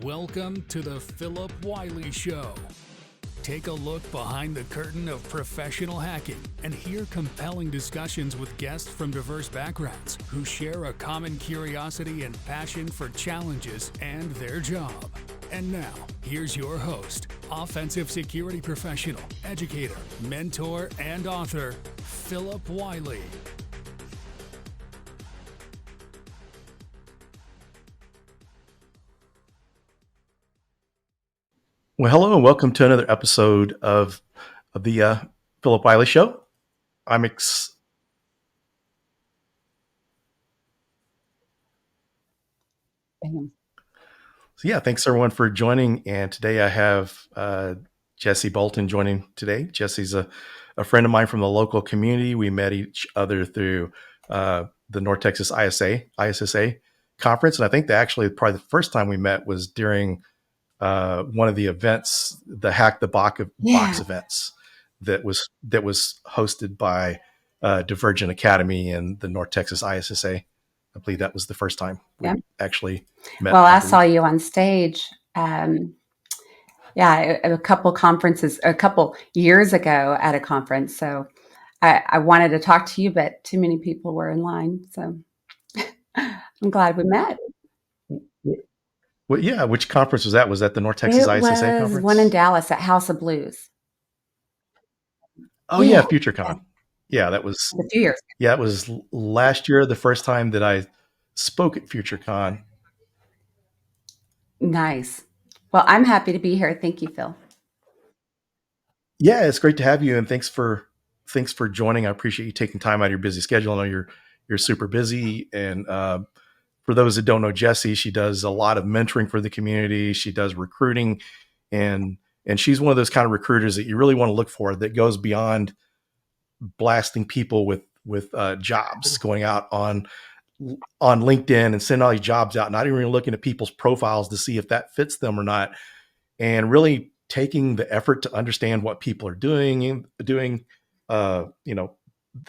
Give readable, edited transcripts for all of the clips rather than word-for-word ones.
Welcome to the Phillip Wylie Show. Take a look behind the curtain of professional hacking and hear compelling discussions with guests from diverse backgrounds who share a common curiosity and passion for challenges and their job. And now, here's your host, offensive security professional, educator, mentor, and author, Phillip Wylie. Well, hello and welcome to another episode of the Phillip Wylie Show. Thanks everyone for joining. And today I have Jessie Bolton joining today. Jessie's a friend of mine from the local community. We met each other through the North Texas ISSA conference. And I think probably the first time we met was during one of the events, the Hack the Box events that was hosted by Divergent Academy and the North Texas ISSA. I believe that was the first time we actually met. Well, I saw you on stage. A couple years ago at a conference. So I wanted to talk to you, but too many people were in line. So I'm glad we met. Well, yeah. Which conference was that? Was that the North Texas ISSA conference? It was one in Dallas at House of Blues. Oh, yeah, FutureCon. Yeah, that was a few years ago. Yeah, it was last year, the first time that I spoke at FutureCon. Nice. Well, I'm happy to be here. Thank you, Phil. Yeah, it's great to have you, and thanks for joining. I appreciate you taking time out of your busy schedule. I know you're super busy, and for those that don't know Jessie, she does a lot of mentoring for the community. She does recruiting, and she's one of those kind of recruiters that you really want to look for, that goes beyond blasting people with jobs, going out on LinkedIn and sending all these jobs out, not even looking at people's profiles to see if that fits them or not, and really taking the effort to understand what people are doing, the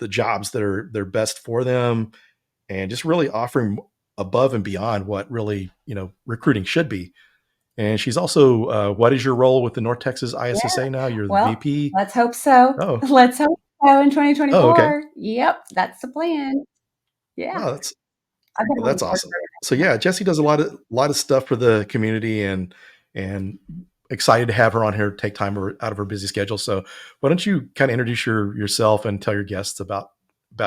jobs that are they're best for them, and just really offering above and beyond what really, recruiting should be. And she's also, what is your role with the North Texas ISSA now? You're the VP. Let's hope so. Oh. Let's hope so in 2024. Oh, okay. Yep, that's the plan. Yeah. Oh, that's awesome. So yeah, Jessie does a lot of stuff for the community, and excited to have her on here, take time out of her busy schedule. So why don't you kind of introduce yourself and tell your guests about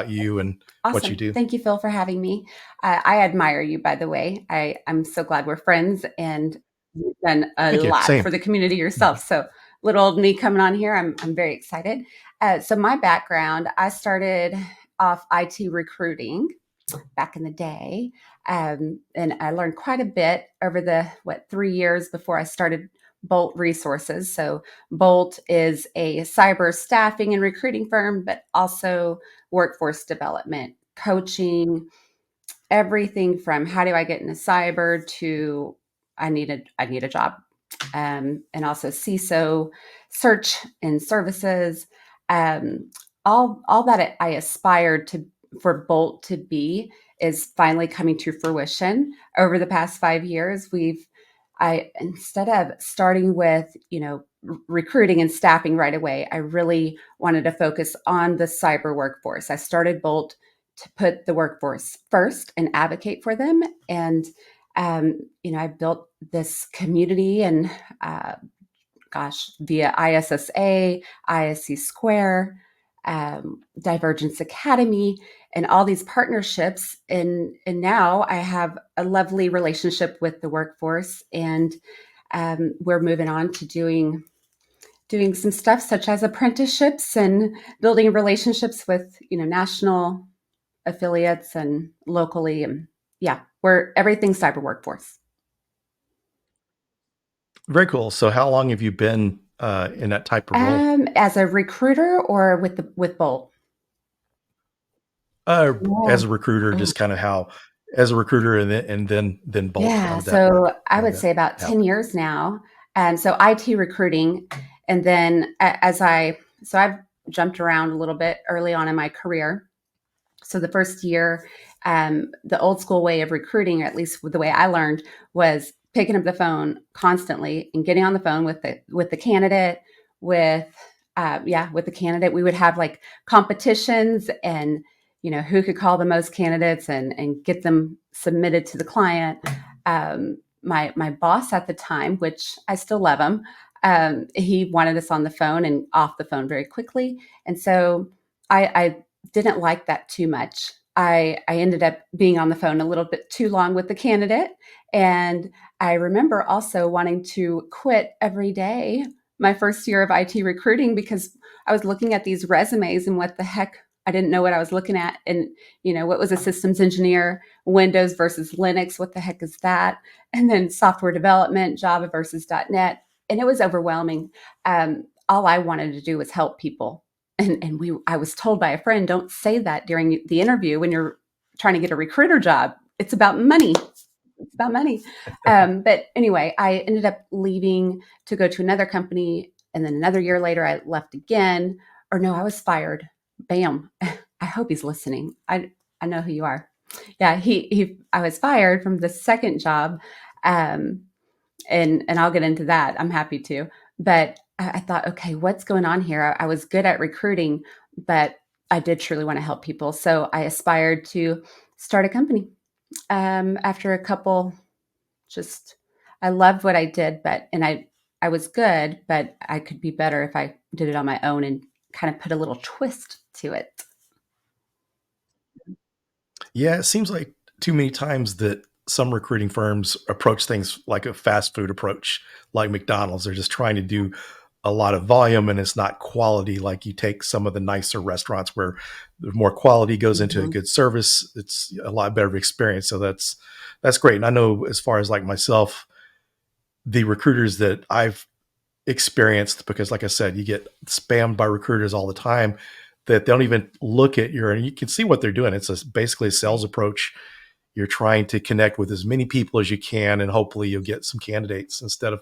you and what you do. Thank you, Phil, for having me. I admire you, by the way. I'm so glad we're friends, and you've done a lot for the community yourself. So little old me coming on here, I'm very excited. So my background, I started off IT recruiting back in the day. And I learned quite a bit over the 3 years before I started Bolt Resources. So Bolt is a cyber staffing and recruiting firm, but also workforce development, coaching, everything from how do I get into cyber to I need a job, and also CISO, search and services, all that I aspired for Bolt to be is finally coming to fruition over the past 5 years. Instead of starting with, recruiting and staffing right away, I really wanted to focus on the cyber workforce. I started Bolt to put the workforce first and advocate for them. And, I built this community and, via ISSA, ISC Square, Divergence Academy, and all these partnerships. And now I have a lovely relationship with the workforce, and we're moving on to doing some stuff such as apprenticeships and building relationships with, national affiliates and locally. And we're everything cyber workforce. Very cool. So how long have you been in that type of role? As a recruiter or with Bolt? As a recruiter, just kind of how, as a recruiter and then Bolt. Yeah. So I would say about 10 years now. So IT recruiting. And then I've jumped around a little bit early on in my career. So the first year, the old school way of recruiting, or at least the way I learned, was picking up the phone constantly and getting on the phone with the candidate, with with the candidate. We would have like competitions and, who could call the most candidates and get them submitted to the client. My boss at the time, which I still love him, he wanted us on the phone and off the phone very quickly. And so I didn't like that too much. I ended up being on the phone a little bit too long with the candidate. And I remember also wanting to quit every day my first year of IT recruiting because I was looking at these resumes and what the heck, I didn't know what I was looking at. And, what was a systems engineer, Windows versus Linux, what the heck is that? And then software development, Java versus .NET. And it was overwhelming. All I wanted to do was help people. I was told by a friend, don't say that during the interview when you're trying to get a recruiter job. It's about money. It's about money. But anyway, I ended up leaving to go to another company. And then another year later, I left again. Or no, I was fired. Bam. I hope he's listening. I know who you are. Yeah, I was fired from the second job. And I'll get into that. I'm happy to. But I thought, okay, what's going on here? I was good at recruiting, but I did truly want to help people. So I aspired to start a company. After a couple, I loved what I did, and I was good, but I could be better if I did it on my own and kind of put a little twist to it. Yeah, it seems like too many times that some recruiting firms approach things like a fast food approach, like McDonald's. They're just trying to do a lot of volume and it's not quality. Like you take some of the nicer restaurants where the more quality goes into a good service, it's a lot better experience. So that's great. And I know as far as like myself, the recruiters that I've experienced, because like I said, you get spammed by recruiters all the time that they don't even look at and you can see what they're doing. It's basically a sales approach. You're trying to connect with as many people as you can, and hopefully you'll get some candidates instead of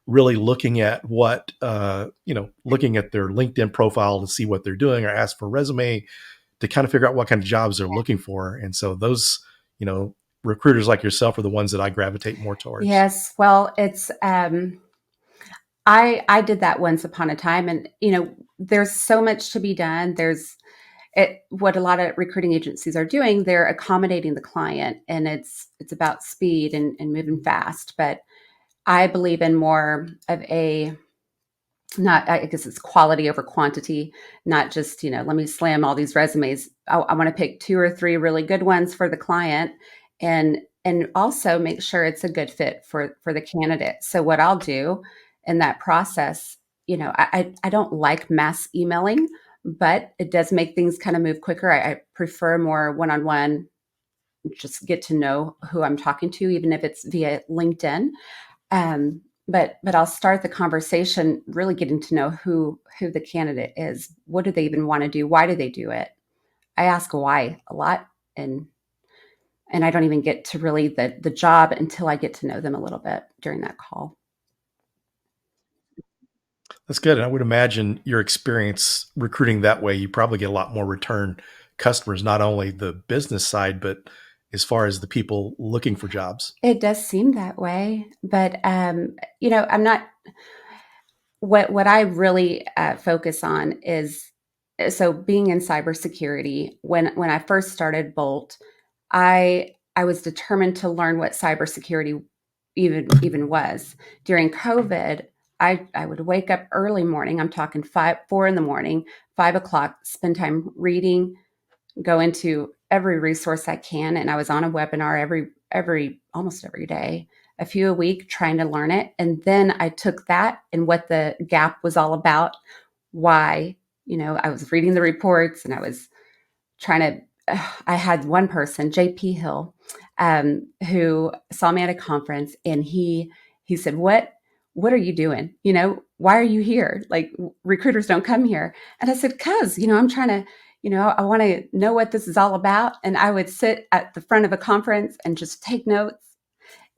really looking at looking at their LinkedIn profile to see what they're doing or ask for a resume to kind of figure out what kind of jobs they're looking for. And so those, recruiters like yourself are the ones that I gravitate more towards. Yes. Well, it's, I did that once upon a time, and, there's so much to be done. What a lot of recruiting agencies are doing, they're accommodating the client, and it's about speed and moving fast. But I believe in more of I guess it's quality over quantity, not just, let me slam all these resumes. I want to pick 2 or 3 really good ones for the client and also make sure it's a good fit for the candidate. So what I'll do in that process, I don't like mass emailing, but it does make things kind of move quicker. I prefer more one-on-one, just get to know who I'm talking to, even if it's via LinkedIn. But I'll start the conversation really getting to know who the candidate is. What do they even want to do? Why do they do it? I ask why a lot, and I don't even get to really the job until I get to know them a little bit during that call. That's good. And I would imagine your experience recruiting that way, you probably get a lot more return customers, not only the business side, but as far as the people looking for jobs. It does seem that way, but I'm not. What I really focus on is, so being in cybersecurity. When I first started Bolt, I was determined to learn what cybersecurity even was. During COVID, I would wake up early morning. I'm talking 4 in the morning, 5 o'clock, spend time reading, go into every resource I can. And I was on a webinar almost every day, a few a week, trying to learn it. And then I took that and what the gap was all about, why, I was reading the reports and I was trying to, I had one person, JP Hill, who saw me at a conference, and he said, what are you doing? Why are you here? Like, recruiters don't come here. And I said, 'cause, I'm trying to, I want to know what this is all about. And I would sit at the front of a conference and just take notes.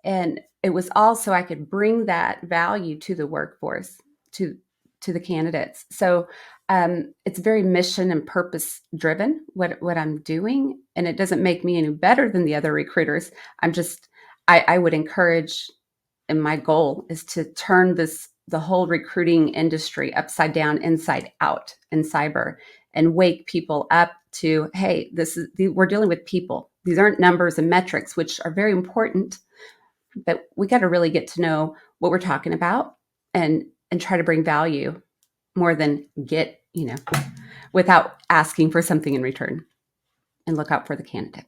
And it was all so I could bring that value to the workforce, to the candidates. So it's very mission and purpose driven, what I'm doing. And it doesn't make me any better than the other recruiters. I would encourage and my goal is to turn the whole recruiting industry upside down, inside out in cyber, and wake people up to, hey, we're dealing with people. These aren't numbers and metrics, which are very important, but we got to really get to know what we're talking about and try to bring value more than get, without asking for something in return, and look out for the candidate.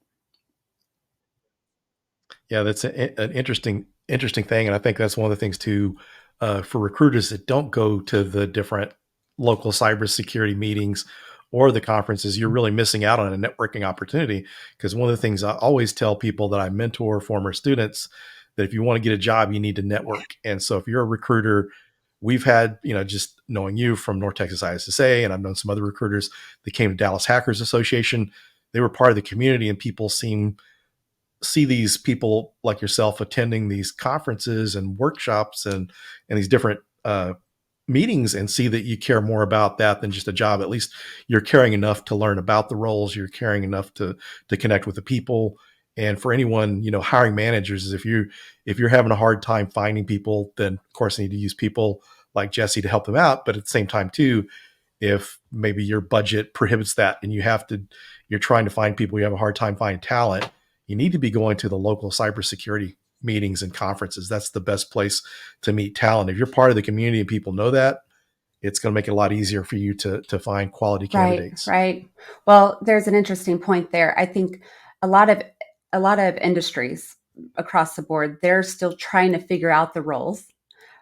Yeah, that's an interesting thing, and I think that's one of the things too, for recruiters that don't go to the different local cybersecurity meetings or the conferences. You're really missing out on a networking opportunity, because one of the things I always tell people that I mentor, former students, that if you want to get a job, you need to network. And so if you're a recruiter, we've had, just knowing you from North Texas ISSA, and I've known some other recruiters that came to Dallas Hackers Association. They were part of the community, and people see these people like yourself attending these conferences and workshops and these different meetings, and see that you care more about that than just a job. At least you're caring enough to learn about the roles. You're caring enough to connect with the people. And for anyone, hiring managers, is if you're having a hard time finding people, then of course you need to use people like Jessie to help them out. But at the same time too, if maybe your budget prohibits that and you're trying to find people, you have a hard time finding talent, you need to be going to the local cybersecurity meetings and conferences. That's the best place to meet talent. If you're part of the community and people know that, it's going to make it a lot easier for you to find quality candidates. Right. Well, there's an interesting point there. I think a lot of industries across the board, they're still trying to figure out the roles,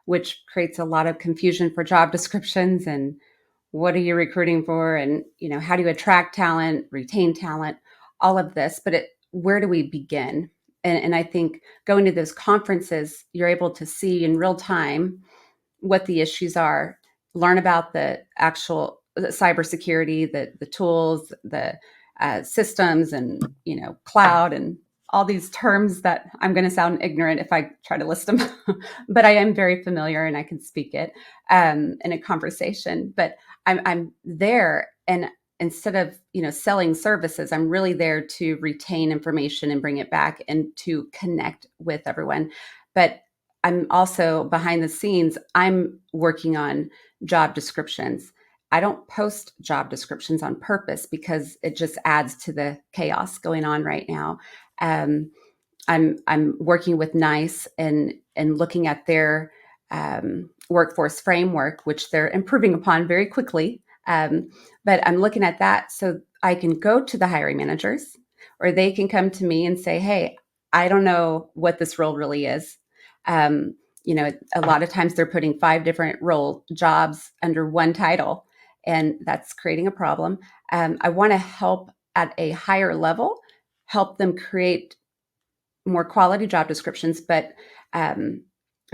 which creates a lot of confusion for job descriptions and what are you recruiting for, and how do you attract talent, retain talent, all of this. But where do we begin? And I think going to those conferences, you're able to see in real time what the issues are, learn about the actual cybersecurity, the tools, the systems, and cloud, and all these terms that I'm going to sound ignorant if I try to list them, but I am very familiar and I can speak it in a conversation. But I'm there, and instead of selling services, I'm really there to retain information and bring it back and to connect with everyone. But I'm also behind the scenes, I'm working on job descriptions. I don't post job descriptions on purpose because it just adds to the chaos going on right now. I'm working with NICE and looking at their workforce framework, which they're improving upon very quickly. But I'm looking at that so I can go to the hiring managers, or they can come to me and say, hey, I don't know what this role really is. A lot of times they're putting 5 different role jobs under one title, and that's creating a problem. I want to help at a higher level, help them create more quality job descriptions, but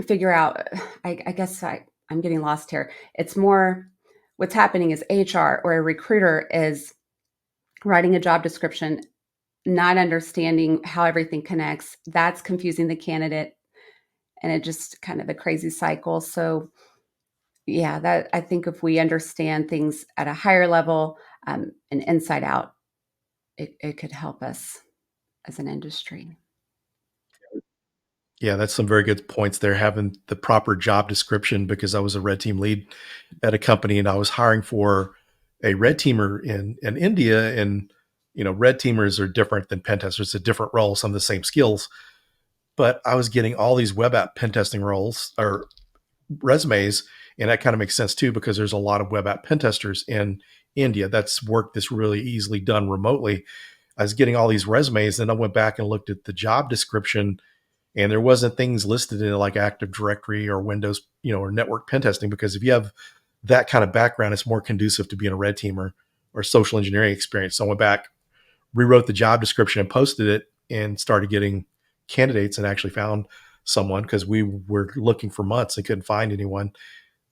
figure out, I guess I'm getting lost here. It's more, what's happening is HR or a recruiter is writing a job description, not understanding how everything connects. That's confusing the candidate, and it just kind of a crazy cycle. So yeah, that I think if we understand things at a higher level and inside out, it could help us as an industry. Yeah, that's some very good points there. Having the proper job description, because I was a red team lead at a company and I was hiring for a red teamer in India, and red teamers are different than pen testers. It's a different role, some of the same skills, but I was getting all these web app pen testing roles or resumes, and that kind of makes sense too, because there's a lot of web app pen testers in India. That's work that's really easily done remotely. I was getting all these resumes, and I went back and looked at the job description, and there wasn't things listed in it like Active Directory or Windows, or network pen testing, because if you have that kind of background, it's more conducive to being a red teamer or social engineering experience. So I went back, rewrote the job description and posted it, and started getting candidates, and actually found someone, because we were looking for months and couldn't find anyone.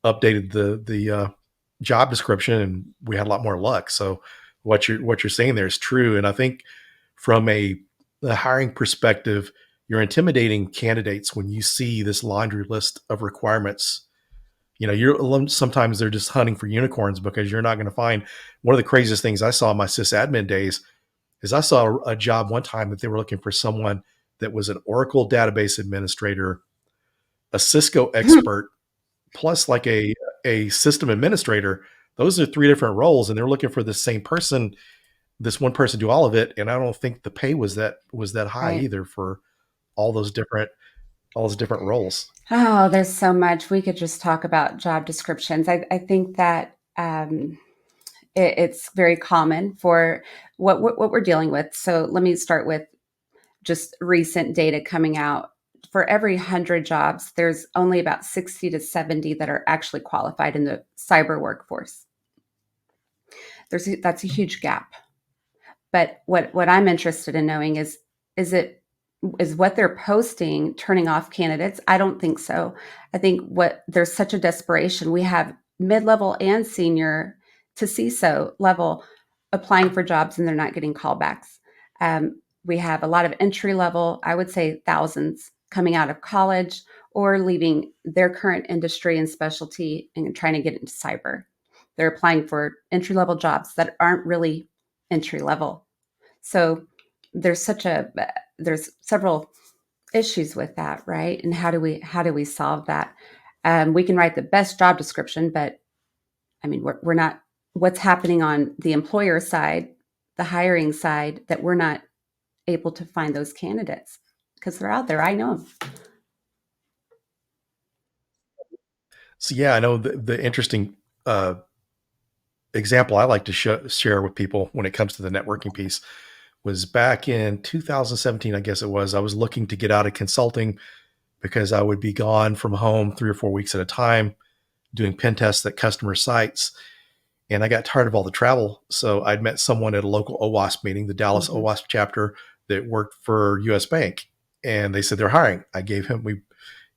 Updated the job description, and we had a lot more luck. So what you're saying there is true. And I think from the hiring perspective, you're intimidating candidates when you see this laundry list of requirements. Sometimes they're just hunting for unicorns, because you're not going to find. One of the craziest things I saw in my sysadmin days is I saw a job one time that they were looking for someone that was an Oracle database administrator, a Cisco expert plus like a system administrator. Those are 3 different roles, and they're looking for the same person, this one person do all of it. And I don't think the pay was that high either for all those different roles. Oh, there's so much. We could just talk about job descriptions. I think that it's very common for what we're dealing with. So let me start with just recent data coming out. For every 100 jobs, there's only about 60 to 70 that are actually qualified in the cyber workforce. That's a huge gap. But what I'm interested in knowing is what they're posting turning off candidates? I don't think so. I think there's such a desperation. We have mid-level and senior to CISO level applying for jobs, and they're not getting callbacks. We have a lot of entry level, I would say thousands, coming out of college or leaving their current industry and specialty and trying to get into cyber. They're applying for entry level jobs that aren't really entry level. So there's several issues with that, right? And how do we solve that? We can write the best job description, but I mean, we're not. What's happening on the employer side, the hiring side, that we're not able to find those candidates because they're out there. I know them. So yeah, I know the interesting example I like to share with people when it comes to the networking piece was back in 2017, I guess it was. I was looking to get out of consulting because I would be gone from home 3 or 4 weeks at a time doing pen tests at customer sites. And I got tired of all the travel. So I'd met someone at a local OWASP meeting, the Dallas OWASP chapter, that worked for US Bank. And they said they're hiring. We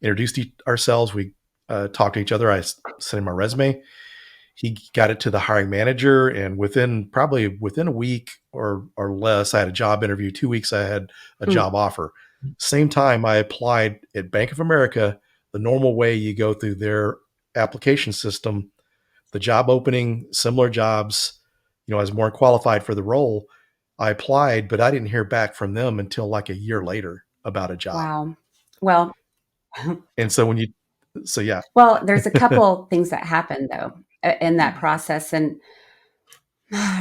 introduced ourselves. We talked to each other. I sent him my resume. He got it to the hiring manager. And within a week or less, I had a job interview. 2 weeks, I had a job offer. Same time I applied at Bank of America, the normal way you go through their application system, the job opening, similar jobs, I was more qualified for the role. I applied, but I didn't hear back from them until like a year later about a job. Wow. Well, and so yeah. Well, there's a couple things that happen though in that process, and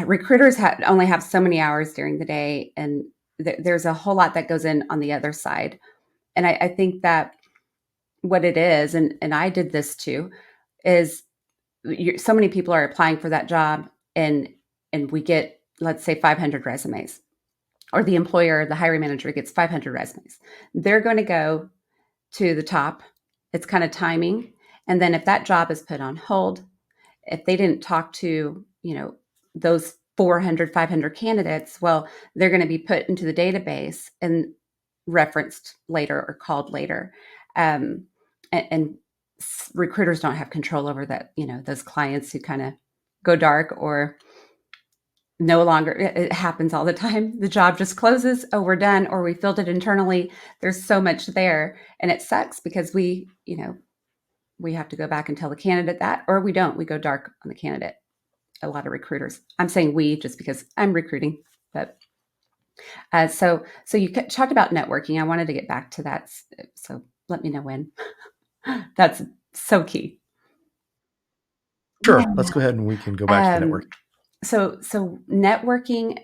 recruiters only have so many hours during the day, and there's a whole lot that goes in on the other side. And I think that what it is, and I did this too, is so many people are applying for that job, and we get, let's say, 500 resumes, or the employer, the hiring manager, gets 500 resumes. They're going to go to the top. It's kind of timing. And then if that job is put on hold, if they didn't talk to, those 400, 500 candidates, well, they're going to be put into the database and referenced later or called later. And recruiters don't have control over that, those clients who kind of go dark or no longer. It happens all the time. The job just closes. Oh, we're done. Or we filled it internally. There's so much there. And it sucks because we have to go back and tell the candidate that, or we don't. We go dark on the candidate. A lot of recruiters. I'm saying we just because I'm recruiting, but so you talked about networking. I wanted to get back to that. So let me know when. That's so key. Sure. Yeah. Let's go ahead and we can go back to the networking. So networking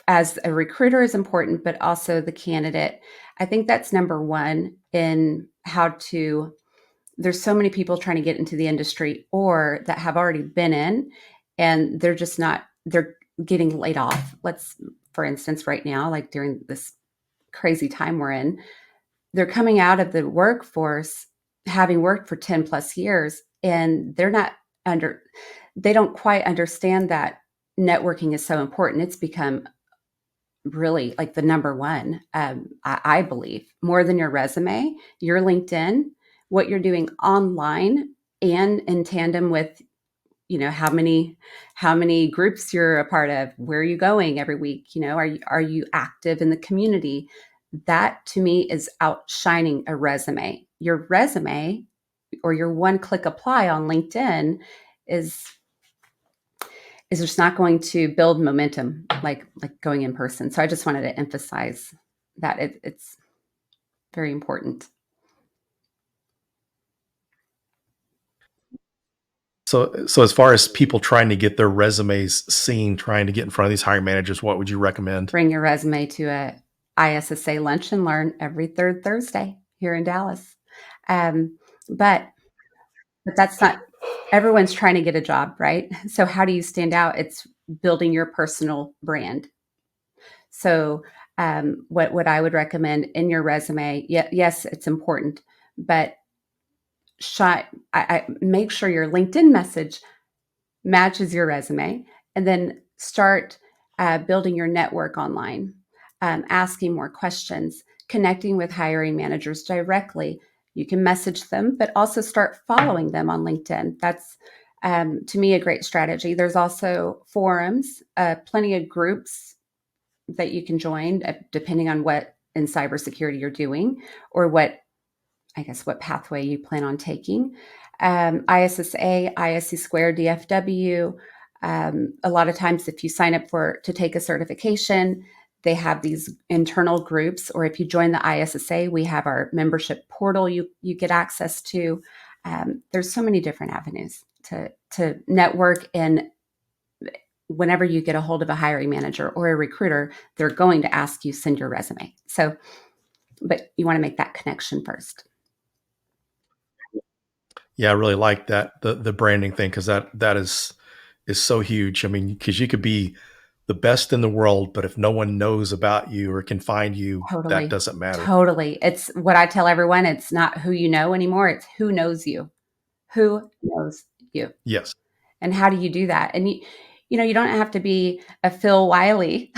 as a recruiter is important, but also the candidate. I think that's number one in how to. There's so many people trying to get into the industry or that have already been in, and they're getting laid off. For instance, right now, like during this crazy time we're in, they're coming out of the workforce, having worked for 10 plus years, and they don't quite understand that networking is so important. It's become really like the number one, I believe, more than your resume, your LinkedIn, what you're doing online, and in tandem with, how many groups you're a part of, where are you going every week? Are you active in the community? That to me is outshining a resume. Your resume or your one-click apply on LinkedIn is just not going to build momentum like going in person. So I just wanted to emphasize that it's very important. So as far as people trying to get their resumes seen, trying to get in front of these hiring managers, what would you recommend? Bring your resume to a ISSA lunch and learn every third Thursday here in Dallas. Um, but that's not, everyone's trying to get a job, right? So how do you stand out? It's building your personal brand. So what I would recommend in your resume, yes, it's important, but I make sure your LinkedIn message matches your resume, and then start building your network online, asking more questions, connecting with hiring managers directly. You can message them, but also start following them on LinkedIn. That's, to me, a great strategy. There's also forums, plenty of groups that you can join, depending on what in cybersecurity you're doing, or what pathway you plan on taking. ISSA, ISC Square, DFW. A lot of times, if you sign up to take a certification, they have these internal groups, or if you join the ISSA, we have our membership portal you get access to. There's so many different avenues to network, and whenever you get a hold of a hiring manager or a recruiter, they're going to ask you send your resume. So, but you want to make that connection first. Yeah, I really like that, the branding thing, because that is so huge. I mean, because you could be the best in the world, but if no one knows about you or can find you, Totally. that doesn't matter. Totally. It's what I tell everyone. It's not who you know anymore. It's who knows you. Who knows you? Yes. And how do you do that? And you don't have to be a Phil Wylie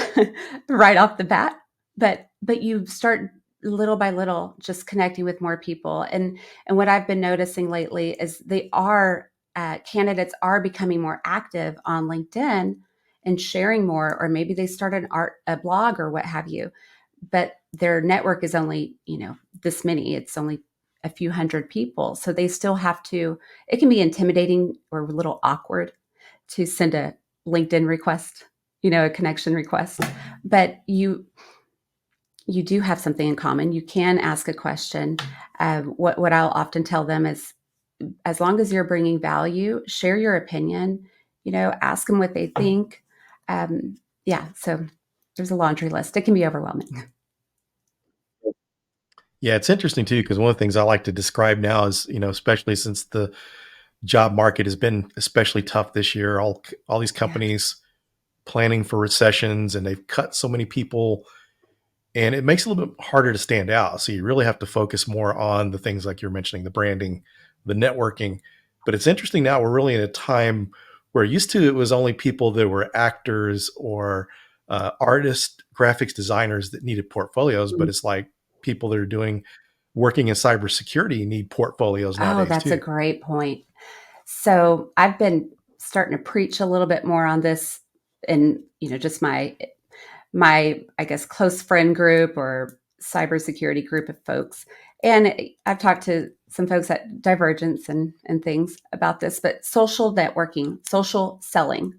right off the bat, but you start little by little, just connecting with more people. And what I've been noticing lately is candidates are becoming more active on LinkedIn and sharing more, or maybe they start a blog or what have you, but their network is only, this many. It's only a few hundred people. So they still have to, it can be intimidating or a little awkward to send a LinkedIn request, a connection request, but you do have something in common. You can ask a question. What I'll often tell them is, as long as you're bringing value, share your opinion, ask them what they think. So there's a laundry list. It can be overwhelming. Yeah, it's interesting too, because one of the things I like to describe now is, especially since the job market has been especially tough this year, all these companies planning for recessions, and they've cut so many people, and it makes it a little bit harder to stand out. So you really have to focus more on the things like you're mentioning, the branding, the networking. But it's interesting now, we're really in a time where used to it was only people that were actors or artists, graphics designers that needed portfolios, but it's like people that are working in cybersecurity need portfolios nowadays. Oh, that's a great point. So I've been starting to preach a little bit more on this in, just my, I guess, close friend group or cybersecurity group of folks. And I've talked to some folks at Divergence and things about this, but social networking, social selling.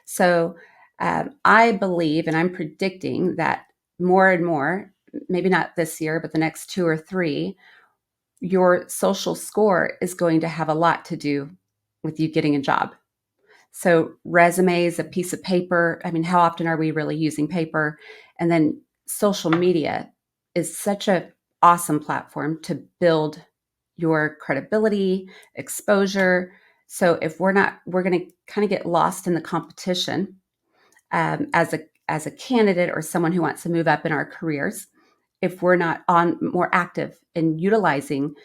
So I believe, and I'm predicting that more and more, maybe not this year, but the next 2 or 3, your social score is going to have a lot to do with you getting a job. So resume is a piece of paper. I mean, how often are we really using paper? And then social media is such an awesome platform to build your credibility, exposure. So if we're going to kind of get lost in the competition as a candidate or someone who wants to move up in our careers, if we're not more active in utilizing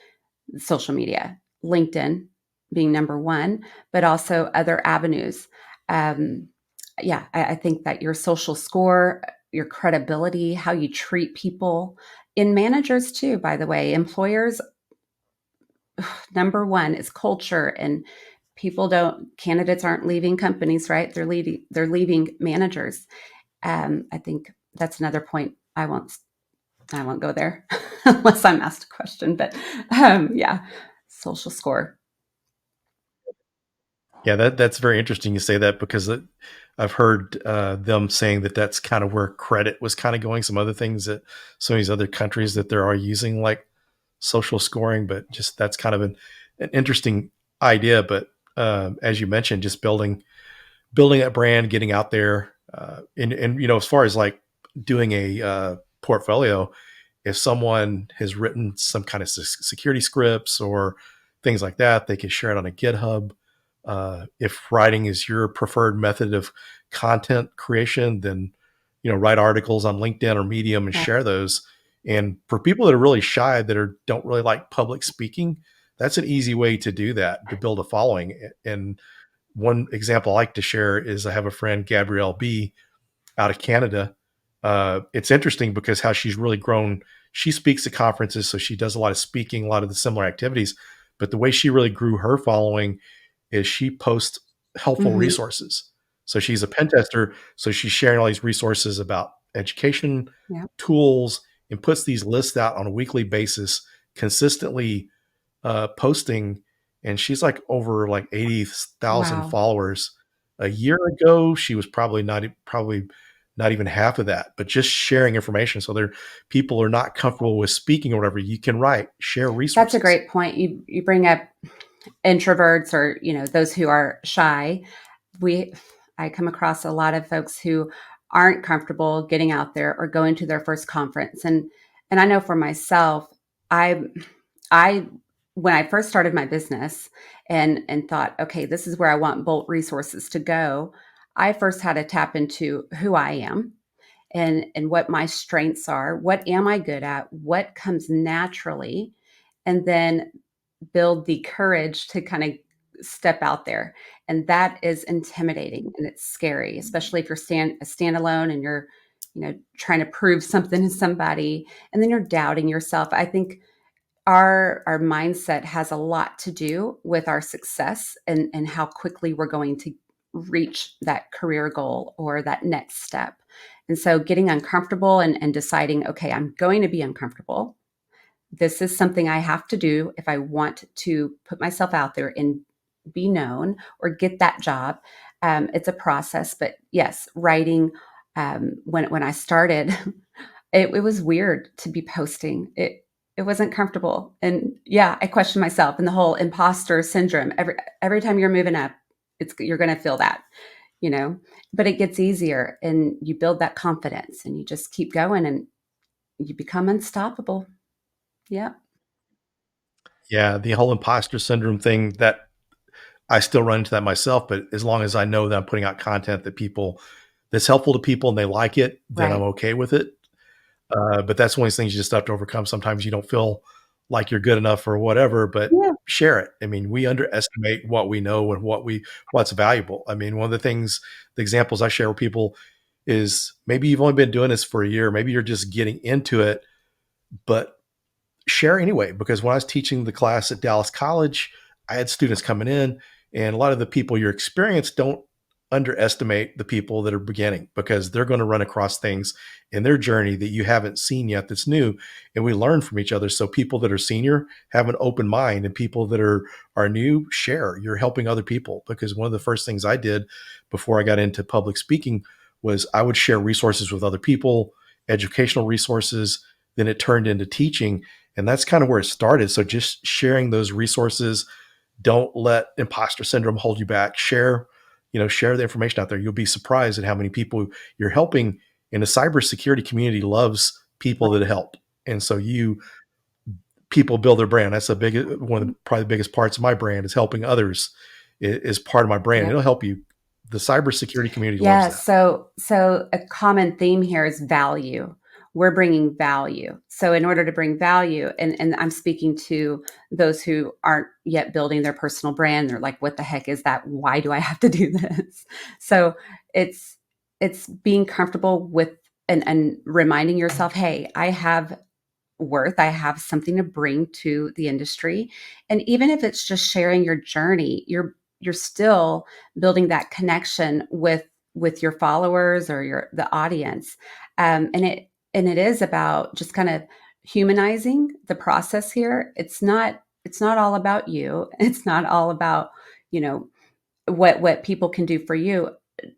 social media, LinkedIn being number one, but also other avenues. I think that your social score, your credibility, how you treat people, in managers too, by the way, employers, number one is culture, and candidates aren't leaving companies, right? They're leaving managers. I think that's another point. I won't go there unless I'm asked a question, but social score. Yeah, that's very interesting you say that, because I've heard them saying that that's kind of where credit was kind of going. Some other things that some of these other countries that they are using, like social scoring, but just that's kind of an interesting idea. But as you mentioned, just building that brand, getting out there, and as far as like doing a portfolio, if someone has written some kind of security scripts or things like that, they can share it on a GitHub. If writing is your preferred method of content creation, then write articles on LinkedIn or Medium and share those. And for people that are really shy, that don't really like public speaking, that's an easy way to do that, to build a following. And one example I like to share is I have a friend, Gabrielle B, out of Canada. It's interesting because how she's really grown. She speaks at conferences, so she does a lot of speaking, a lot of the similar activities. But the way she really grew her following is she posts helpful resources. So she's a pen tester, so she's sharing all these resources about education, tools, and puts these lists out on a weekly basis, consistently posting. And she's like over like 80,000 followers. A year ago, she was probably not even half of that, but just sharing information. So people are not comfortable with speaking or whatever. You can share resources. That's a great point. You bring up introverts or, those who are shy. I come across a lot of folks who aren't comfortable getting out there or going to their first conference. And I know for myself, I when I first started my business and thought, okay, this is where I want Bolt resources to go, I first had to tap into who I am and what my strengths are. What am I good at? What comes naturally? And then build the courage to kind of step out there. And that is intimidating and it's scary, especially if you're standalone and you're, trying to prove something to somebody and then you're doubting yourself. I think our mindset has a lot to do with our success and how quickly we're going to reach that career goal or that next step. And so getting uncomfortable and deciding, okay, I'm going to be uncomfortable. This is something I have to do if I want to put myself out there and be known or get that job. It's a process, but yes, writing, when I started, it was weird to be posting. It wasn't comfortable. And I questioned myself and the whole imposter syndrome. Every time you're moving up, you're going to feel that, but it gets easier and you build that confidence and you just keep going and you become unstoppable. Yeah. Yeah. The whole imposter syndrome thing, that I still run into that myself, but as long as I know that I'm putting out content that's helpful to people and they like it, then I'm okay with it. But that's one of those things you just have to overcome. Sometimes you don't feel like you're good enough or whatever, but share it. I mean, we underestimate what we know and what's valuable. I mean, one of the examples I share with people is maybe you've only been doing this for a year. Maybe you're just getting into it, but share anyway. Because when I was teaching the class at Dallas College, I had students coming in, and a lot of the people you're experienced don't underestimate the people that are beginning, because they're going to run across things in their journey that you haven't seen yet that's new, and we learn from each other. So people that are senior have an open mind, and people that are new, share. You're helping other people. Because one of the first things I did before I got into public speaking was I would share resources with other people, educational resources. Then it turned into teaching, and that's kind of where it started. So just sharing those resources. Don't let imposter syndrome hold you back. Share the information out there. You'll be surprised at how many people you're helping. And the cybersecurity community loves people that help. And so people build their brand. That's one of the probably the biggest parts of my brand, is helping others is part of my brand. Yeah. It'll help you. The cybersecurity community loves that. So a common theme here is value. We're bringing value. So in order to bring value, and I'm speaking to those who aren't yet building their personal brand, they're like, what the heck is that? Why do I have to do this? So it's being comfortable with and reminding yourself, hey, I have worth. I have something to bring to the industry. And even if it's just sharing your journey, you're still building that connection with your followers or the audience. And it is about just kind of humanizing the process here. It's not all about you. It's not all about, what people can do for you.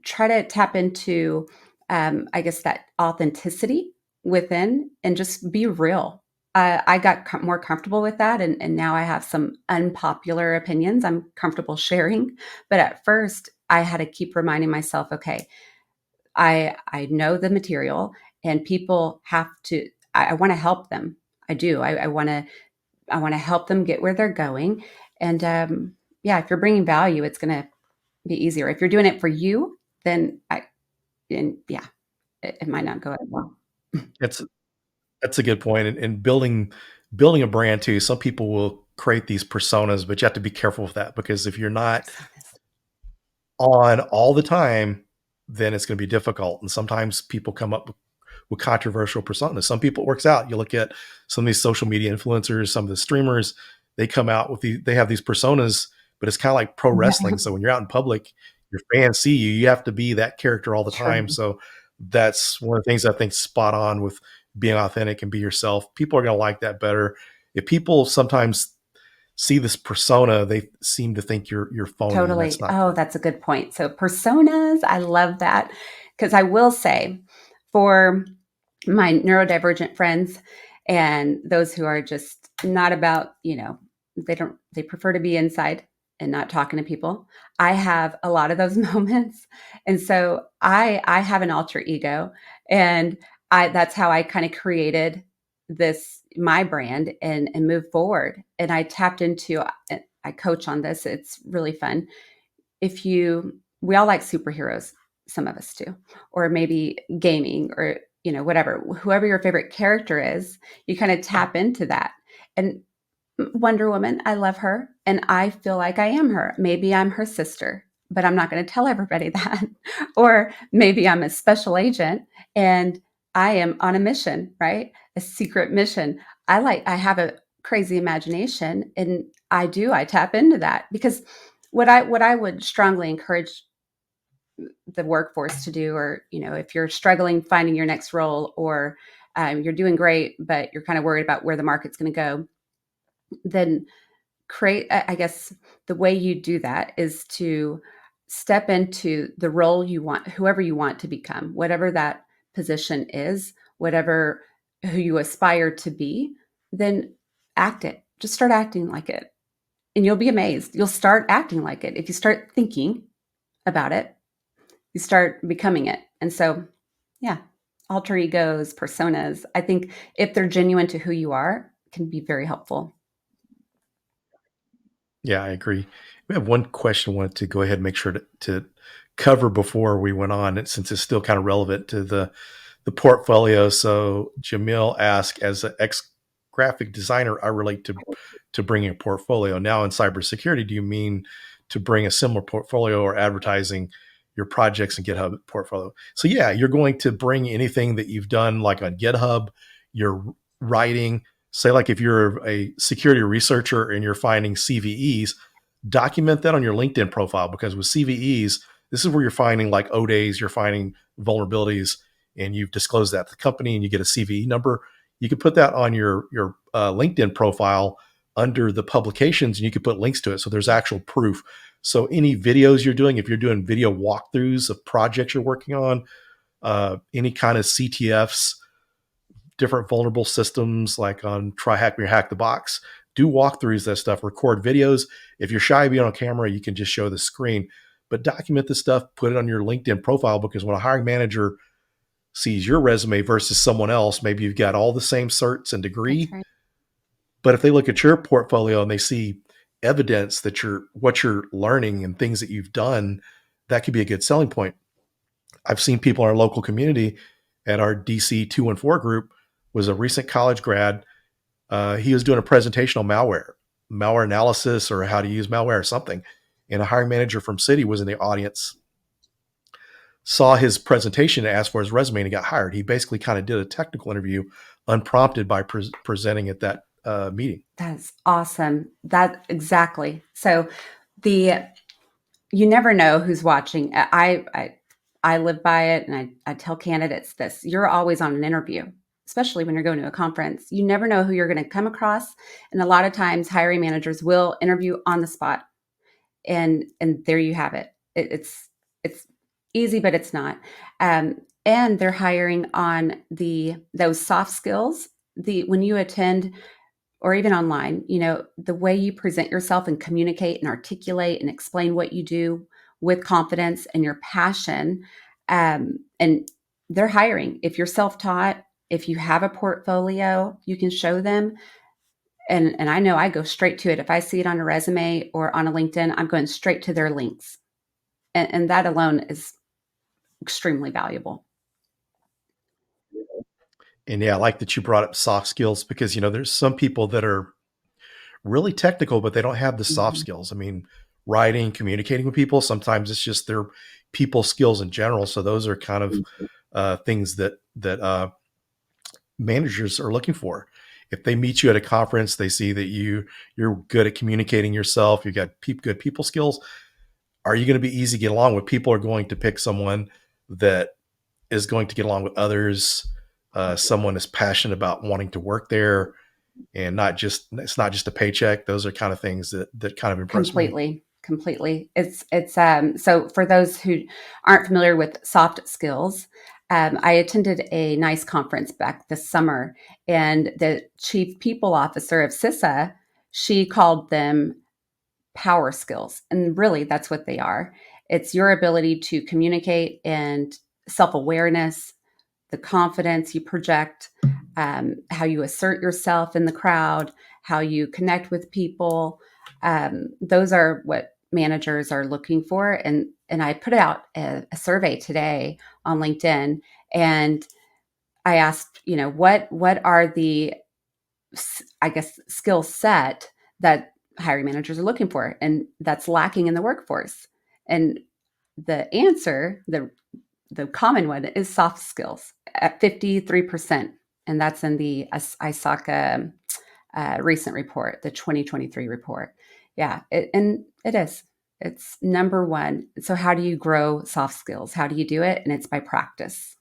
Try to tap into, I guess, that authenticity within and just be real. I got more comfortable with that, and now I have some unpopular opinions I'm comfortable sharing. But at first, I had to keep reminding myself, okay, I know the material, and people have to. I want to help them. I do. I want to help them get where they're going. And yeah, if you're bringing value, it's going to be easier. If you're doing it for you, then yeah, it might not go as well. That's a good point. And building a brand too. Some people will create these personas, but you have to be careful with that, because if you're not on all the time, then it's going to be difficult. And sometimes people come up with controversial personas. Some people it works out. You look at some of these social media influencers, some of the streamers, they come out with they have these personas, but it's kind of like pro wrestling. So when you're out in public, your fans see you, you have to be that character all the time. So that's one of the things I think spot on with being authentic and be yourself. People are going to like that better. If people sometimes see this persona, they seem to think you're phony. Totally. That's a good point. So personas, I love that, because I will say, for my neurodivergent friends and those who are just not about, they prefer to be inside and not talking to people. I have a lot of those moments. And so I have an alter ego, and that's how I kind of created my brand and move forward. And I tapped into, I coach on this. It's really fun. We all like superheroes. Some of us do, or maybe gaming, or, whatever, whoever your favorite character is, you kind of tap into that. And Wonder Woman, I love her, and I feel like I am her. Maybe I'm her sister, but I'm not going to tell everybody that. Or maybe I'm a special agent and I am on a mission, right? A secret mission. I have a crazy imagination, and I tap into that, because what I would strongly encourage the workforce to do, or, if you're struggling finding your next role, or you're doing great, but you're kind of worried about where the market's going to go, then I guess the way you do that is to step into the role you want, whoever you want to become, whatever that position is, whatever who you aspire to be, then act it. Just start acting like it. And you'll be amazed. You'll start acting like it. If you start thinking about it, you start becoming it. And so, yeah, alter egos, personas, I think if they're genuine to who you are, can be very helpful. Yeah, I agree. We have one question I wanted to go ahead and make sure to cover before we went on, since it's still kind of relevant to the portfolio. So Jamil asked, as an ex-graphic designer, I relate to bringing a portfolio. Now in cybersecurity, do you mean to bring a similar portfolio or advertising your projects in GitHub portfolio? So yeah, you're going to bring anything that you've done, like on GitHub, your writing. Say, like if you're a security researcher and you're finding CVEs, document that on your LinkedIn profile, because with CVEs, this is where you're finding like ODAs, you're finding vulnerabilities, and you've disclosed that to the company and you get a CVE number. You can put that on your LinkedIn profile under the publications, and you can put links to it. So there's actual proof. So any videos you're doing, if you're doing video walkthroughs of projects you're working on, any kind of CTFs, different vulnerable systems, like on Try Hack Me or Hack the Box, do walkthroughs, that stuff, record videos. If you're shy of being on camera, you can just show the screen, but document this stuff, put it on your LinkedIn profile, because when a hiring manager sees your resume versus someone else, maybe you've got all the same certs and degree, right, but if they look at your portfolio and they see evidence that what you're learning and things that you've done, that could be a good selling point. I've seen people in our local community at our DC 214 group, was a recent college grad. He was doing a presentation on malware analysis, or how to use malware or something. And a hiring manager from City was in the audience, saw his presentation, and asked for his resume, and he got hired. He basically kind of did a technical interview unprompted by presenting at that meeting. That's awesome. That exactly. So you never know who's watching. I live by it, and I tell candidates this: you're always on an interview, especially when you're going to a conference. You never know who you're going to come across. And a lot of times hiring managers will interview on the spot. And there you have it. It's easy, but it's not. And they're hiring on those soft skills when you attend or even online, the way you present yourself and communicate and articulate and explain what you do with confidence and your passion. And they're hiring. If you're self-taught, if you have a portfolio, you can show them. And I know I go straight to it. If I see it on a resume or on a LinkedIn, I'm going straight to their links. And that alone is extremely valuable. And yeah, I like that you brought up soft skills because, there's some people that are really technical, but they don't have the soft Mm-hmm. skills. I mean, writing, communicating with people, sometimes it's just their people skills in general. So those are kind of things that managers are looking for. If they meet you at a conference, they see that you're good at communicating yourself, you got good people skills. Are you going to be easy to get along with? People are going to pick someone that is going to get along with others. Someone is passionate about wanting to work there, and it's not just a paycheck. Those are kind of things that kind of impress me. Completely. It's so for those who aren't familiar with soft skills, I attended a nice conference back this summer, and the chief people officer of CISA, she called them power skills, and really that's what they are. It's your ability to communicate and self-awareness, the confidence you project, how you assert yourself in the crowd, how you connect with people. Those are what managers are looking for. And I put out a survey today on LinkedIn, and I asked, what are the, I guess, skill set that hiring managers are looking for, and that's lacking in the workforce. And the answer, the common one, is soft skills at 53%. And that's in the ISSA recent report, the 2023 report. Yeah, and it is. It's number one. So how do you grow soft skills? How do you do it? And it's by practice.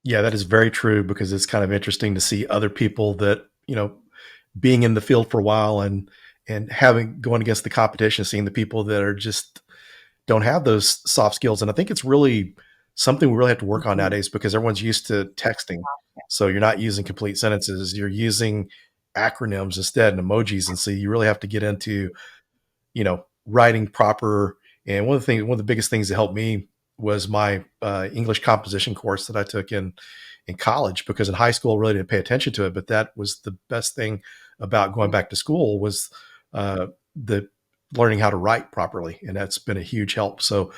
Yeah, that is very true because it's kind of interesting to see other people that, being in the field for a while and having going against the competition, seeing the people that are just don't have those soft skills. And I think it's really something we really have to work on Mhm. nowadays because everyone's used to texting. So you're not using complete sentences, you're using acronyms instead and emojis. And so you really have to get into, writing proper. And one of the biggest things that helped me was my English composition course that I took in college, because in high school I really didn't pay attention to it. But that was the best thing about going back to school was the learning how to write properly. And that's been a huge help. So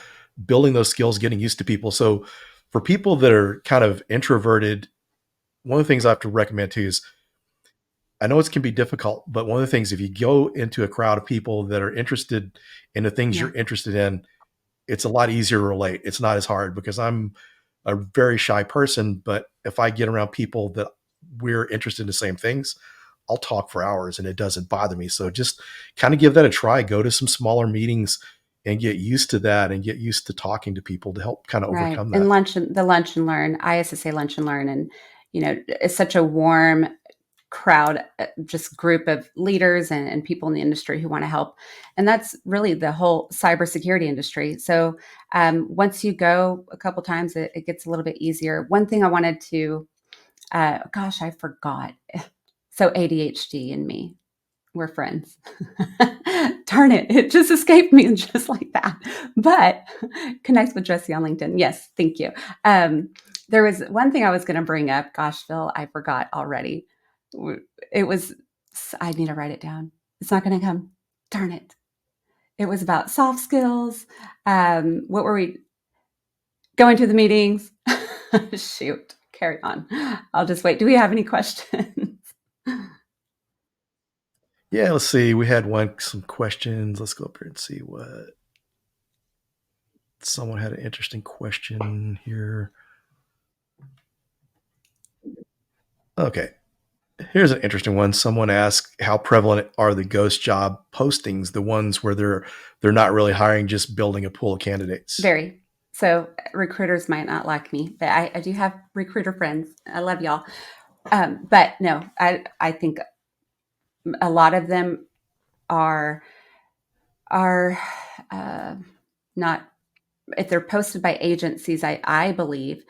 building those skills, getting used to people. So for people that are kind of introverted, one of the things I have to recommend too is, I know it can be difficult, but one of the things, if you go into a crowd of people that are interested in the things Yeah. you're interested in, it's a lot easier to relate. It's not as hard because I'm a very shy person, but if I get around people that we're interested in the same things, I'll talk for hours and it doesn't bother me. So just kind of give that a try. Go to some smaller meetings and get used to that and get used to talking to people to help kind of Right. overcome And that. the lunch and learn, ISSA lunch and learn. And, it's such a warm crowd, just group of leaders and people in the industry who want to help. And that's really the whole cybersecurity industry. So once you go a couple times, it gets a little bit easier. One thing I wanted to, gosh, I forgot. So ADHD and me, we're friends. Darn it. It just escaped me just like that. But connect with Jessie on LinkedIn. Yes, thank you. There was one thing I was going to bring up. Gosh, Phil, I forgot already. It was, I need to write it down. It's not going to come. Darn it. It was about soft skills. What were we going to the meetings? Shoot, carry on. I'll just wait. Do we have any questions? Yeah, let's see. We had some questions. Let's go up here and see what someone had an interesting question here. Okay. Here's an interesting one. Someone asked, how prevalent are the ghost job postings, the ones where they're not really hiring, just building a pool of candidates? Very. So recruiters might not like me, but I do have recruiter friends. I love y'all. But no, I think a lot of them are uh, not, if they're posted by agencies, I believe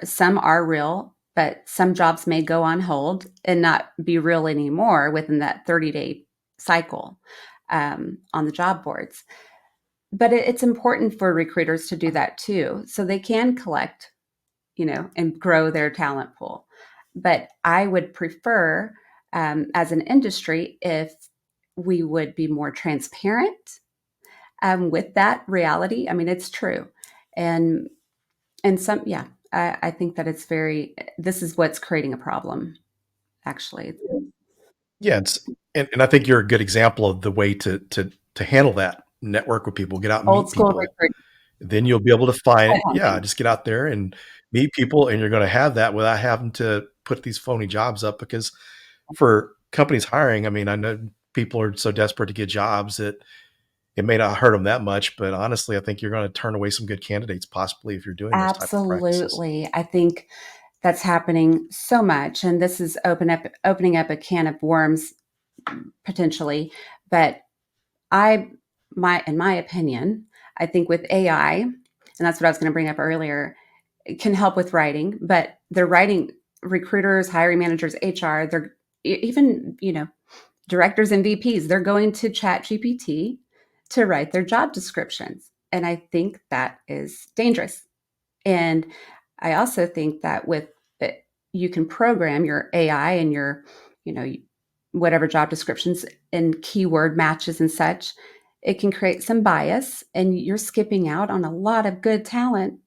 some are real, but some jobs may go on hold and not be real anymore within that 30-day cycle on the job boards. But it's important for recruiters to do that too, so they can collect, and grow their talent pool. But I would prefer, as an industry, if we would be more transparent with that reality. I mean, it's true. And I think that this is what's creating a problem, actually. Yeah, and I think you're a good example of the way to handle that. Network with people, get out and Old meet school people. recruiting. Then you'll be able to find, just get out there and meet people, and you're going to have that without having to put these phony jobs up. Because for companies hiring, I mean, I know people are so desperate to get jobs that it may not hurt them that much, but honestly, I think you're going to turn away some good candidates possibly if you're doing those type of practices. Absolutely. I think that's happening so much, and this is opening up a can of worms potentially. But in my opinion, I think with AI, and that's what I was going to bring up earlier, it can help with writing, but they're writing recruiters, hiring managers, HR, they're even, directors and VPs, they're going to ChatGPT to write their job descriptions. And I think that is dangerous. And I also think that with it, you can program your AI and your, whatever job descriptions and keyword matches and such. It can create some bias, and you're skipping out on a lot of good talent.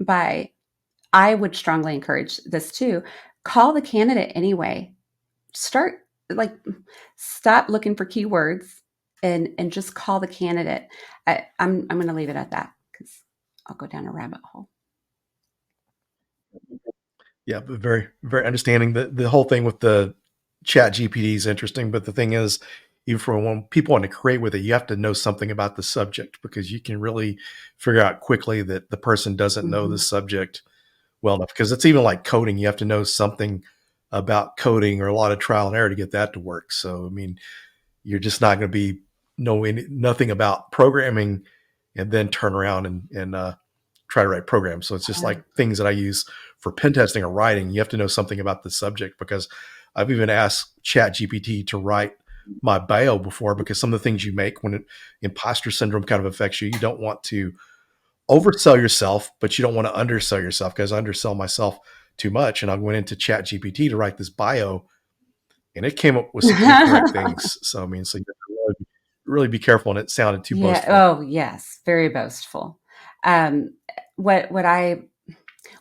I would strongly encourage this too. Call the candidate anyway. Stop looking for keywords and just call the candidate. I'm going to leave it at that because I'll go down a rabbit hole. Yeah, but very, very understanding. The whole thing with the Chat GPT is interesting, but the thing is, even for when people want to create with it, you have to know something about the subject, because you can really figure out quickly that the person doesn't know the subject well enough. Because it's even like coding. You have to know something about coding or a lot of trial and error to get that to work. So, I mean, you're just not going to be knowing nothing about programming and then turn around and try to write programs. So it's just like things that I use for pen testing or writing. You have to know something about the subject, because I've even asked Chat GPT to write my bio before, because some of the things you make when imposter syndrome kind of affects you, you don't want to oversell yourself, but you don't want to undersell yourself, because I undersell myself too much. And I went into Chat GPT to write this bio, and it came up with some incorrect things. So, I mean, so you have to really be careful, and it sounded too boastful. Oh, yes. Very boastful.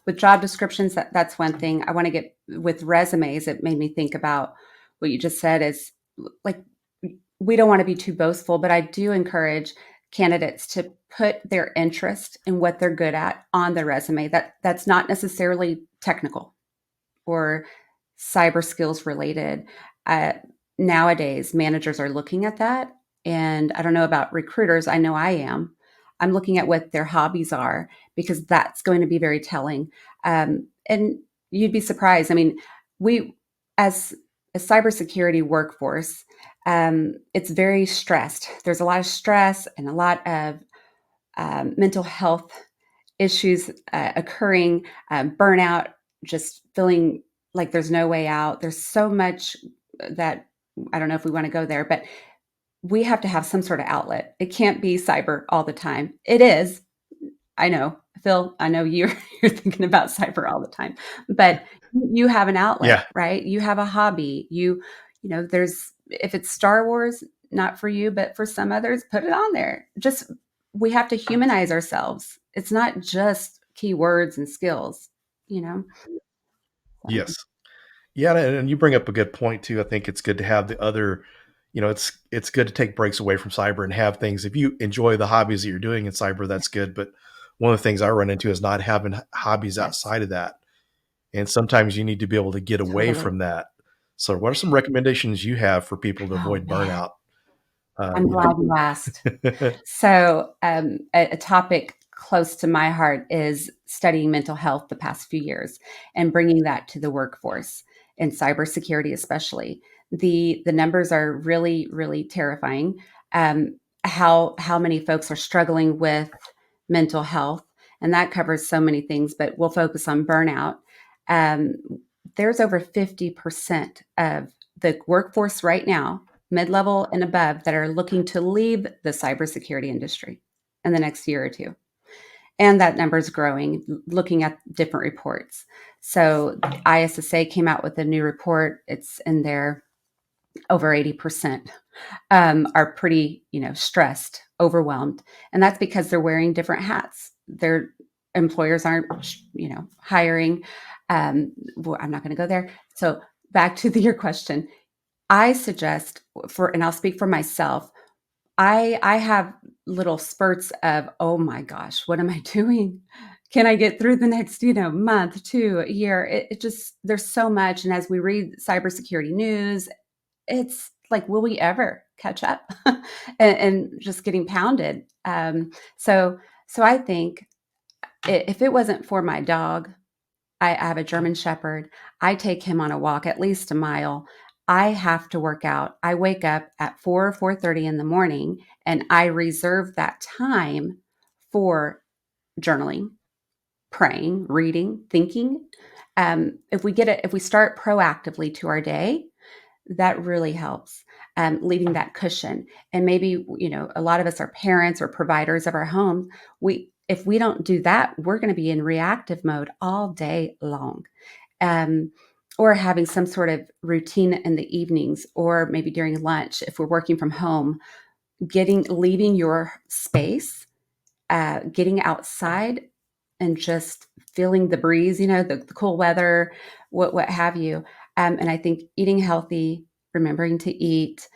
With job descriptions, that's one thing. I want to get with resumes. It made me think about what you just said is, like, we don't want to be too boastful, but I do encourage candidates to put their interest in what they're good at on their resume. That's not necessarily technical or cyber skills related. Nowadays, managers are looking at that. And I don't know about recruiters. I know I am. I'm looking at what their hobbies are, because that's going to be very telling. And you'd be surprised. I mean, we, as a cybersecurity workforce, it's very stressed. There's a lot of stress and a lot of mental health issues occurring, burnout, just feeling like there's no way out. There's so much that I don't know if we want to go there, but we have to have some sort of outlet. It can't be cyber all the time. It is. I know, Phil, I know you're thinking about cyber all the time, but you have an outlet, right? You have a hobby. If it's Star Wars, not for you, but for some others, put it on there. We have to humanize ourselves. It's not just keywords and skills, Yes. Yeah, and you bring up a good point too. I think it's good to have the other, it's good to take breaks away from cyber and have things. If you enjoy the hobbies that you're doing in cyber, that's good. But one of the things I run into is not having hobbies outside of that. And sometimes you need to be able to get away from that. So what are some recommendations you have for people to avoid burnout? I'm glad you asked. So a topic close to my heart is studying mental health the past few years and bringing that to the workforce in cybersecurity, especially. The numbers are really, really terrifying. How many folks are struggling with mental health, and that covers so many things, but we'll focus on burnout. There's over 50% of the workforce right now, mid-level and above, that are looking to leave the cybersecurity industry in the next year or two. And that number is growing, looking at different reports. So ISSA came out with a new report. It's in there. Over 80% are pretty, stressed, overwhelmed. And that's because they're wearing different hats. Their employers aren't, hiring. Well, I'm not going to go there. So back to your question, I suggest and I'll speak for myself, I have little spurts of, oh my gosh, what am I doing? Can I get through the next, month, 2 year? It just, there's so much. And as we read cybersecurity news, it's like, will we ever catch up? and just getting pounded. So I think if it wasn't for my dog, I have a German Shepherd. I take him on a walk, at least a mile. I have to work out. I wake up at 4:30 in the morning, and I reserve that time for journaling, praying, reading, thinking. If we start proactively to our day, that really helps, leaving that cushion. And maybe, a lot of us are parents or providers of our home. If we don't do that, we're going to be in reactive mode all day long. Or having some sort of routine in the evenings, or maybe during lunch, if we're working from home, leaving your space, getting outside and just feeling the breeze, the cool weather, what have you. And I think eating healthy, remembering to eat,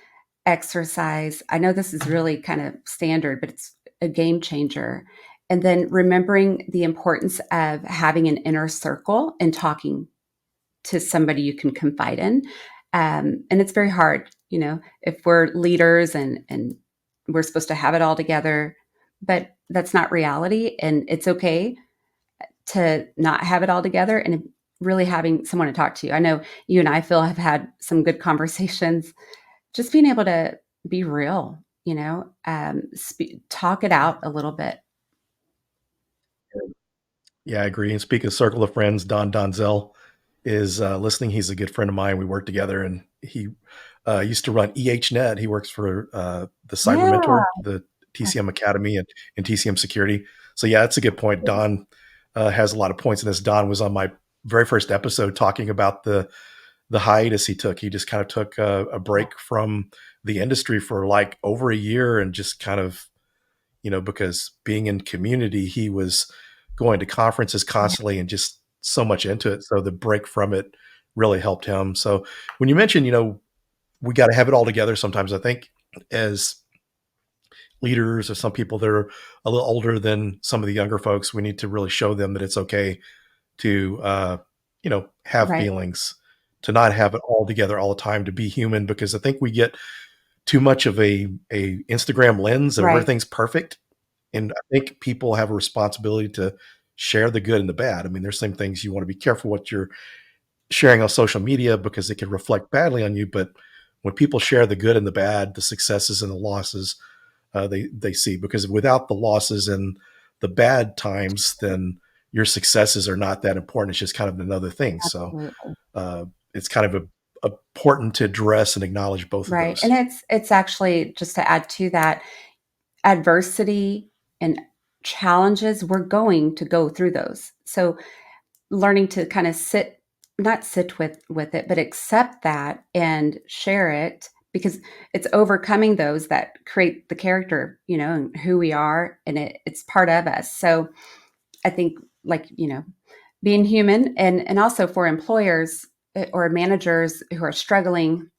exercise. I know this is really kind of standard, but it's a game changer. And then remembering the importance of having an inner circle and talking to somebody you can confide in. And it's very hard, if we're leaders and we're supposed to have it all together, but that's not reality. And it's okay to not have it all together and really having someone to talk to. I know you and I, Phil, have had some good conversations, just being able to be real, talk it out a little bit. Yeah, I agree. And speaking of circle of friends, Don Donzel is listening. He's a good friend of mine. We work together, and he used to run EHNet. He works for the Cyber Mentor, the TCM Academy, and TCM Security. So yeah, that's a good point. Don has a lot of points in this. Don was on my very first episode talking about the hiatus he took. He just kind of took a break from the industry for like over a year, and just kind of, because being in community, he was going to conferences constantly and just so much into it. So the break from it really helped him. So when you mentioned, we got to have it all together sometimes, I think as leaders or some people that are a little older than some of the younger folks, we need to really show them that it's okay to, have feelings, to not have it all together all the time, to be human, because I think we get too much of a Instagram lens of everything's perfect. And I think people have a responsibility to share the good and the bad. I mean, there's some things you want to be careful what you're sharing on social media, because it can reflect badly on you. But when people share the good and the bad, the successes and the losses, they see, because without the losses and the bad times, then your successes are not that important. It's just kind of another thing. Absolutely. So it's kind of important to address and acknowledge both of those. And it's actually, just to add to that, adversity and challenges, we're going to go through those. So learning to kind of not sit with it, but accept that and share it, because it's overcoming those that create the character, and who we are, and it's part of us. So I think, like, being human, and also for employers or managers who are struggling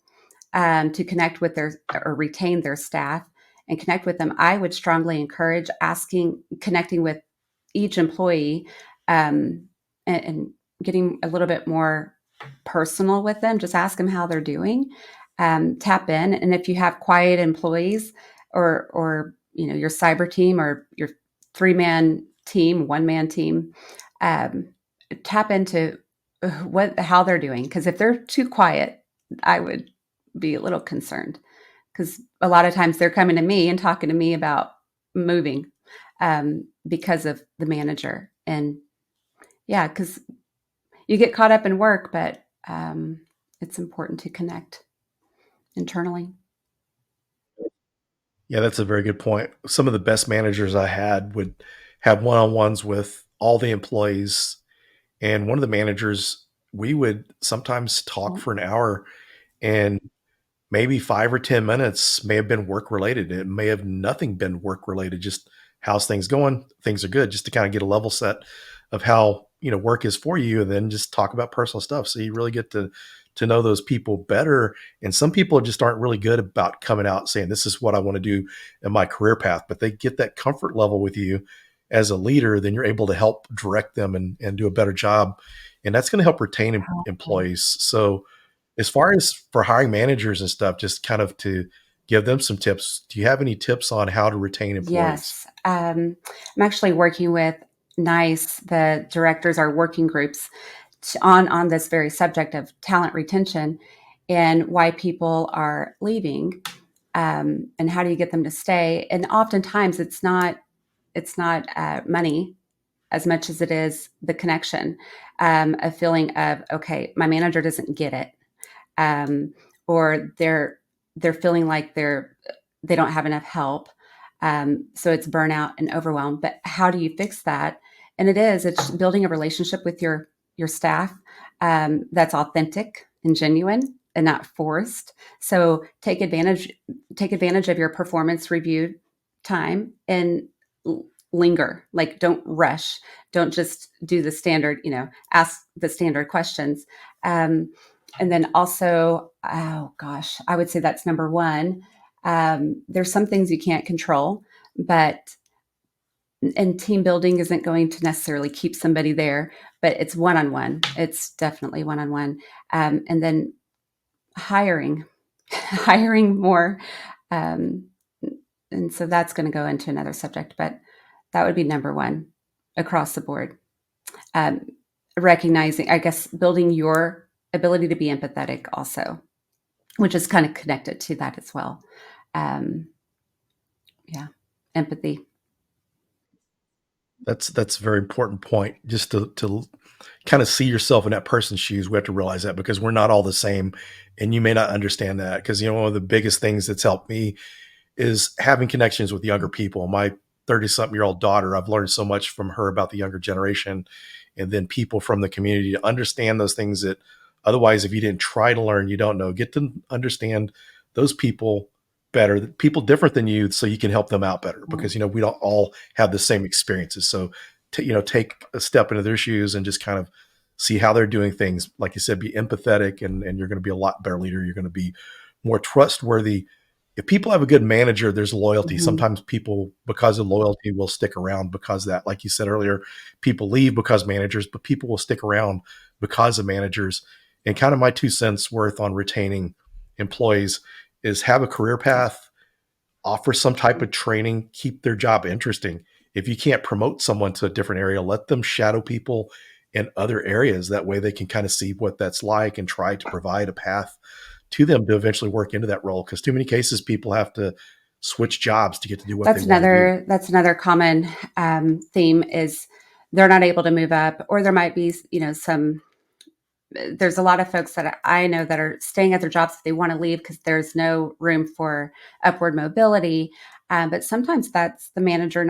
to connect with or retain their staff and connect with them, I would strongly encourage connecting with each employee, and getting a little bit more personal with them. Just ask them how they're doing. Tap in. And if you have quiet employees, or your cyber team, or your 3-man team, 1-man team, tap into how they're doing. Because if they're too quiet, I would be a little concerned, because a lot of times they're coming to me and talking to me about moving. because of the manager. And yeah, because you get caught up in work, but it's important to connect internally. Yeah, that's a very good point. Some of the best managers I had would have one-on-ones with all the employees, and one of the managers, we would sometimes talk Yeah. for an hour, and maybe 5 or 10 minutes may have been work related. It may have nothing been work related, just how's things going? Things are good, just to kind of get a level set of how, work is for you, and then just talk about personal stuff. So you really get to know those people better. And some people just aren't really good about coming out saying, this is what I want to do in my career path, but they get that comfort level with you as a leader, then you're able to help direct them and do a better job. And that's going to help retain employees. So as far as for hiring managers and stuff, just kind of to give them some tips, do you have any tips on how to retain employees? Yes. I'm actually working with NICE. The directors are working groups on this very subject of talent retention and why people are leaving, and how do you get them to stay. And oftentimes it's not money as much as it is the connection, a feeling of, okay, my manager doesn't get it, or they're feeling like they don't have enough help. So it's burnout and overwhelm. But how do you fix that? And it's building a relationship with your staff, that's authentic and genuine and not forced. So take advantage of your performance review time and linger. Like, don't rush. Don't just do the standard, ask the standard questions. And then also, oh gosh, I would say that's number one. There's some things you can't control, and team building isn't going to necessarily keep somebody there, but it's one-on-one. It's definitely one-on-one. And then hiring more. And so that's going to go into another subject, but that would be number one across the board. Recognizing, I guess, building your ability to be empathetic also, which is kind of connected to that as well. Yeah, empathy. That's a very important point. Just to kind of see yourself in that person's shoes, we have to realize that because we're not all the same, and you may not understand that. Because one of the biggest things that's helped me is having connections with younger people. My 30-something-year-old daughter, I've learned so much from her about the younger generation, and then people from the community to understand those things that otherwise, if you didn't try to learn, you don't know. Get to understand those people better, people different than you, so you can help them out better, because we don't all have the same experiences. So take a step into their shoes and just kind of see how they're doing things. Like you said, be empathetic, and you're going to be a lot better leader. You're going to be more trustworthy. If people have a good manager, there's loyalty. Mm-hmm. Sometimes people, because of loyalty, will stick around because of that. Like you said earlier, people leave because managers, but people will stick around because of managers. And kind of my 2 cents worth on retaining employees is have a career path, offer some type of training, keep their job interesting. If you can't promote someone to a different area, let them shadow people in other areas. That way they can kind of see what that's like and try to provide a path to them to eventually work into that role. Because too many cases, people have to switch jobs to get to do what they want to do. That's another common theme is they're not able to move up, or there might be, there's a lot of folks that I know that are staying at their jobs if they want to leave because there's no room for upward mobility. But sometimes that's the manager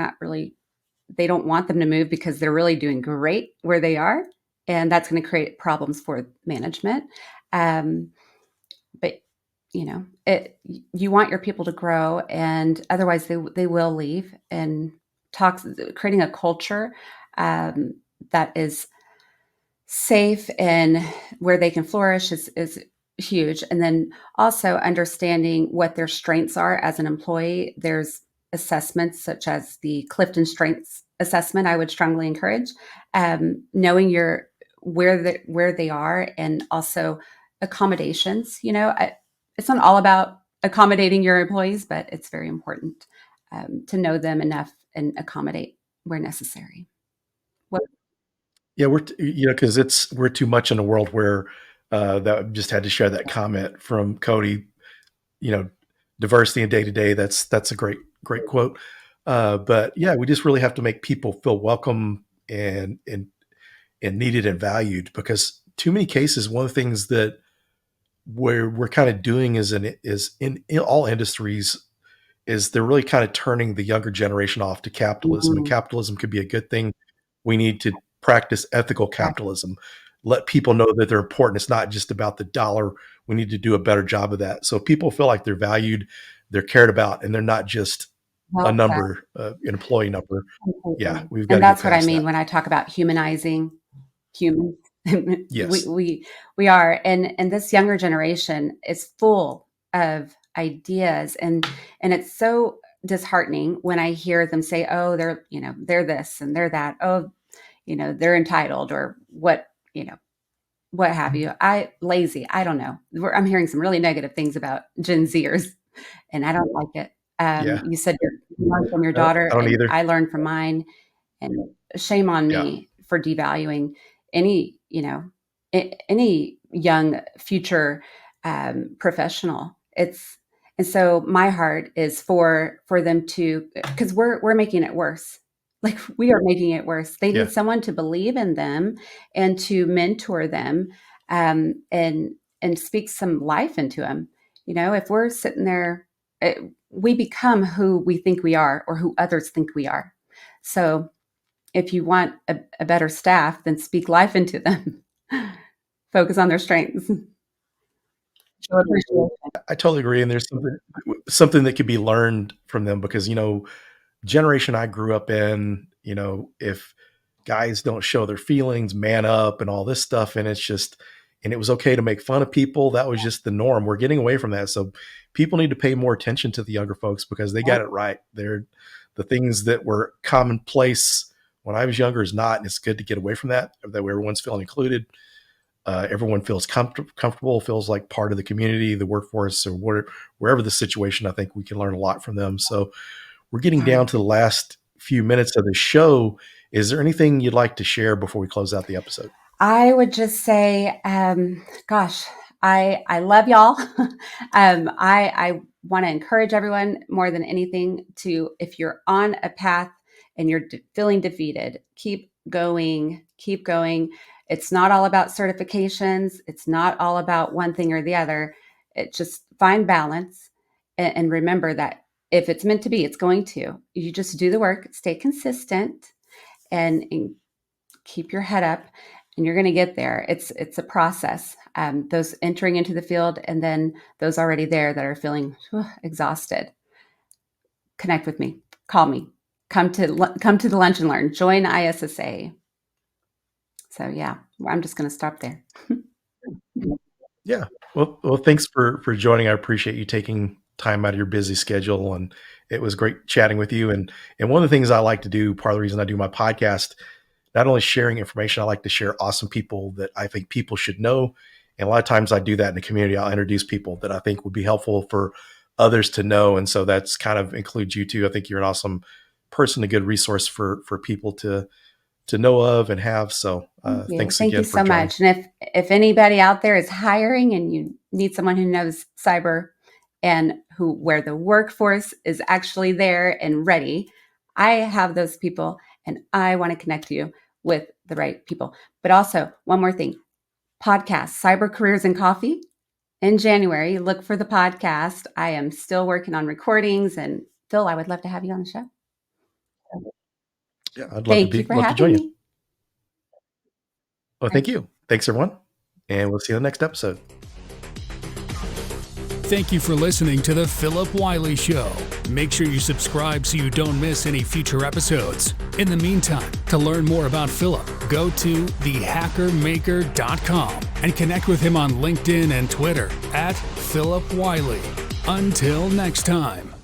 they don't want them to move because they're really doing great where they are. And that's going to create problems for management. But you want your people to grow, and otherwise they will leave. And creating a culture that is safe and where they can flourish is huge. And then also understanding what their strengths are as an employee. There's assessments such as the Clifton Strengths Assessment I would strongly encourage. Knowing where they are, and also accommodations. It's not all about accommodating your employees, but it's very important to know them enough and accommodate where necessary. Yeah, because we're too much in a world where that just had to share that comment from Cody. Diversity in day to day. That's a great quote. But yeah, we just really have to make people feel welcome and needed and valued, because too many cases, one of the things that we're kind of doing is in all industries is they're really kind of turning the younger generation off to capitalism. And capitalism could be a good thing. We need to practice ethical capitalism, let people know that they're important. It's not just about the dollar. We need to do a better job of that. So people feel like they're valued, they're cared about, and they're not just a number, an employee number. Yeah, we've got. And that's what I mean when I talk about humanizing humans. Yes. we are, and this younger generation is full of ideas, and it's so disheartening when I hear them say, "Oh, they're this and they're that. Oh, they're entitled," or what have you. Lazy. I don't know. I'm hearing some really negative things about Gen Zers, and I don't like it. You said you learned from your daughter. I don't either. I learned from mine, and shame on me for devaluing any young future professional. And so my heart is for them to, because we're making it worse. Like, we are making it worse. They need someone to believe in them and to mentor them, and speak some life into them. If we're sitting there, we become who we think we are or who others think we are. So if you want a better staff, then speak life into them. Focus on their strengths. Show appreciation. I totally agree. And there's something that could be learned from them, because, generation I grew up in, if guys don't show their feelings, man up and all this stuff. And it was okay to make fun of people. That was just the norm. We're getting away from that. So people need to pay more attention to the younger folks, because they got it right. They're the things that were commonplace when I was younger is not, and it's good to get away from that way everyone's feeling included. Everyone feels comfortable, feels like part of the community, the workforce, or wherever the situation. I think we can learn a lot from them. So we're getting down to the last few minutes of the show. Is there anything you'd like to share before we close out the episode? I would just say, gosh, I love y'all. I want to encourage everyone more than anything to, if you're on a path and you're feeling defeated, keep going. It's not all about certifications. It's not all about one thing or the other. It just find balance, and remember that if it's meant to be, it's going to. You just do the work, stay consistent, and keep your head up, and you're going to get there. It's a process. Those entering into the field, and then those already there that are feeling exhausted. Connect with me. Call me. Come to the lunch and learn. Join ISSA. So yeah, I'm just going to stop there. Yeah. Well, thanks for joining. I appreciate you taking time out of your busy schedule, and it was great chatting with you. And one of the things I like to do, part of the reason I do my podcast, not only sharing information, I like to share awesome people that I think people should know. And a lot of times I do that in the community. I'll introduce people that I think would be helpful for others to know. And so that's kind of includes you too. I think you're an awesome person, a good resource for people to know of and have. So thanks again. Thank you so much. And if anybody out there is hiring and you need someone who knows cyber and where the workforce is actually there and ready, I have those people, and I want to connect you with the right people. But also, one more thing, podcast, Cyber Careers and Coffee. In January, look for the podcast. I am still working on recordings, and Phil, I would love to have you on the show. Yeah, I'd love to join you. Well, thank you. Thanks, everyone. And we'll see you in the next episode. Thank you for listening to the Phillip Wylie Show. Make sure you subscribe so you don't miss any future episodes. In the meantime, to learn more about Phillip, go to thehackermaker.com and connect with him on LinkedIn and Twitter @Phillip Wylie. Until next time.